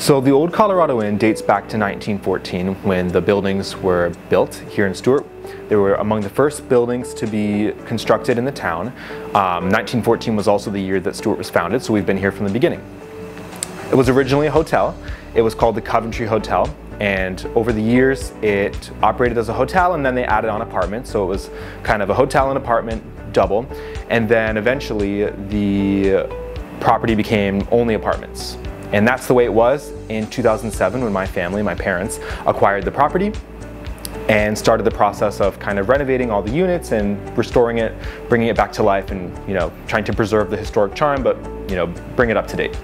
So the old Colorado Inn dates back to 1914 when the buildings were built here in Stuart. They were among the first buildings to be constructed in the town. 1914 was also the year that Stuart was founded, so we've been here from the beginning. It was originally a hotel. It was called the Coventry Hotel, and over the years it operated as a hotel, and then they added on apartments, so it was kind of a hotel and apartment double, and then eventually the property became only apartments. And that's the way it was in 2007 when my family, my parents, acquired the property and started the process of kind of renovating all the units and restoring it, bringing it back to life, and trying to preserve the historic charm, but bring it up to date.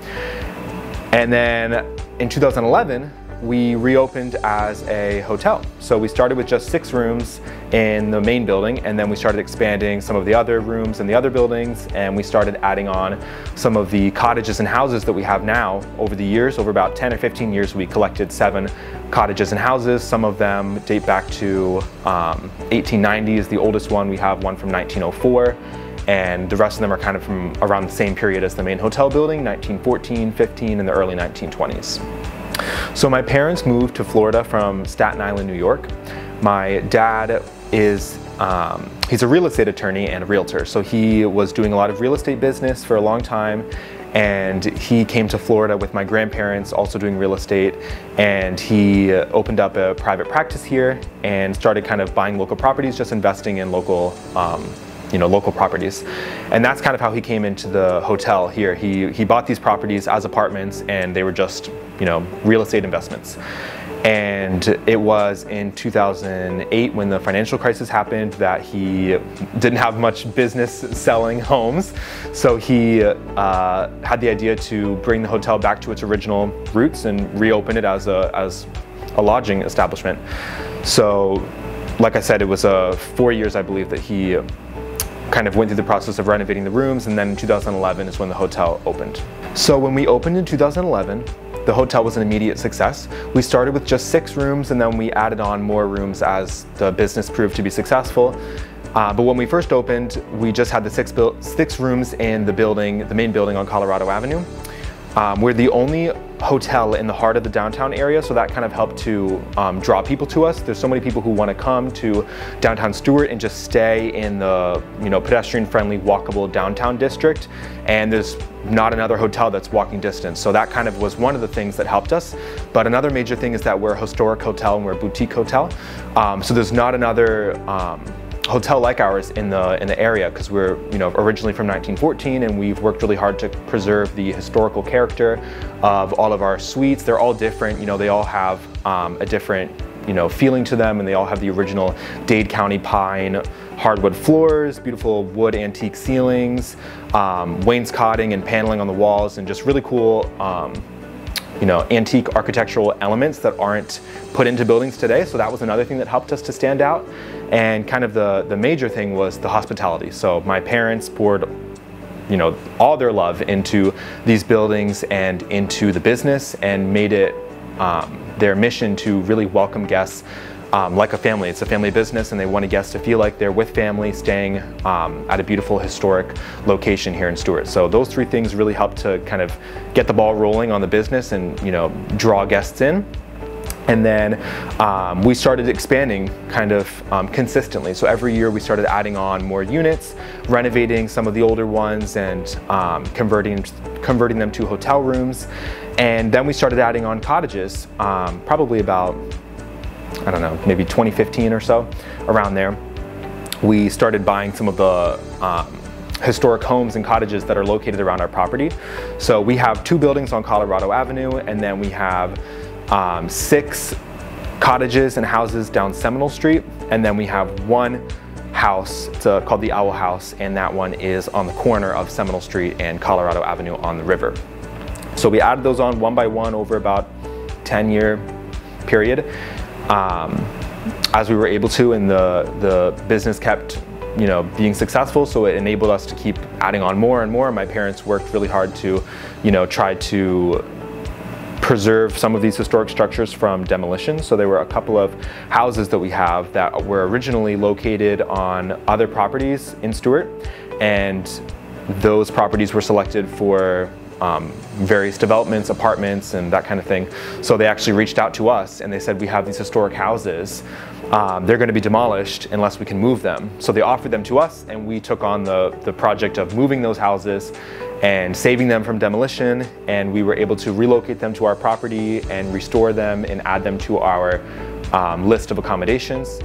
And then in 2011, we reopened as a hotel. So we started with just 6 rooms in the main building, and then we started expanding some of the other rooms in the other buildings, and we started adding on some of the cottages and houses that we have now. Over the years, over about 10 or 15 years, we collected 7 cottages and houses. Some of them date back to 1890 is the oldest one. We have one from 1904. And the rest of them are kind of from around the same period as the main hotel building, 1914, 15, and the early 1920s. So my parents moved to Florida from Staten Island, New York. My dad is, he's a real estate attorney and a realtor. So he was doing a lot of real estate business for a long time. And he came to Florida with my grandparents, also doing real estate. And he opened up a private practice here and started kind of buying local properties, just investing in local local properties. And that's kind of how he came into the hotel here. He bought these properties as apartments, and they were just, real estate investments. And it was in 2008 when the financial crisis happened that he didn't have much business selling homes. So he had the idea to bring the hotel back to its original roots and reopen it as a lodging establishment. So, like I said, it was 4 years, I believe, that he kind of went through the process of renovating the rooms, and then in 2011 is when the hotel opened. So when we opened in 2011, the hotel was an immediate success. We started with just 6 rooms, and then we added on more rooms as the business proved to be successful. But when we first opened, we just had the 6 rooms in the building, the main building on Colorado Avenue. We're the only hotel in the heart of the downtown area, so that kind of helped to draw people to us. There's so many people who want to come to downtown Stuart and just stay in the pedestrian-friendly, walkable downtown district, and there's not another hotel that's walking distance. So that kind of was one of the things that helped us. But another major thing is that we're a historic hotel and we're a boutique hotel. So there's not another hotel like ours in the area, because we're originally from 1914, and we've worked really hard to preserve the historical character of all of our suites. They're all different, they all have a different feeling to them, and they all have the original Dade County pine hardwood floors, beautiful wood antique ceilings, wainscoting and paneling on the walls, and just really cool antique architectural elements that aren't put into buildings today. So that was another thing that helped us to stand out. And kind of the major thing was the hospitality. So my parents poured all their love into these buildings and into the business, and made it their mission to really welcome guests like a family. It's a family business, and they want guests to feel like they're with family, staying at a beautiful historic location here in Stuart. So those 3 things really helped to kind of get the ball rolling on the business and draw guests in. And then we started expanding kind of consistently. So every year we started adding on more units, renovating some of the older ones, and converting them to hotel rooms. And then we started adding on cottages, probably about, I don't know, maybe 2015 or so, around there. We started buying some of the historic homes and cottages that are located around our property. So we have 2 buildings on Colorado Avenue, and then we have 6 cottages and houses down Seminole Street, and then we have 1 house called the Owl House, and that one is on the corner of Seminole Street and Colorado Avenue on the river. So we added those on one by one over about 10-year period as we were able to, and the business kept being successful, so it enabled us to keep adding on more and more. My parents worked really hard to try to preserve some of these historic structures from demolition. So there were a couple of houses that we have that were originally located on other properties in Stuart, and those properties were selected for various developments, apartments, and that kind of thing. So they actually reached out to us and they said, we have these historic houses. They're going to be demolished unless we can move them. So they offered them to us, and we took on the project of moving those houses and saving them from demolition, and we were able to relocate them to our property and restore them and add them to our list of accommodations.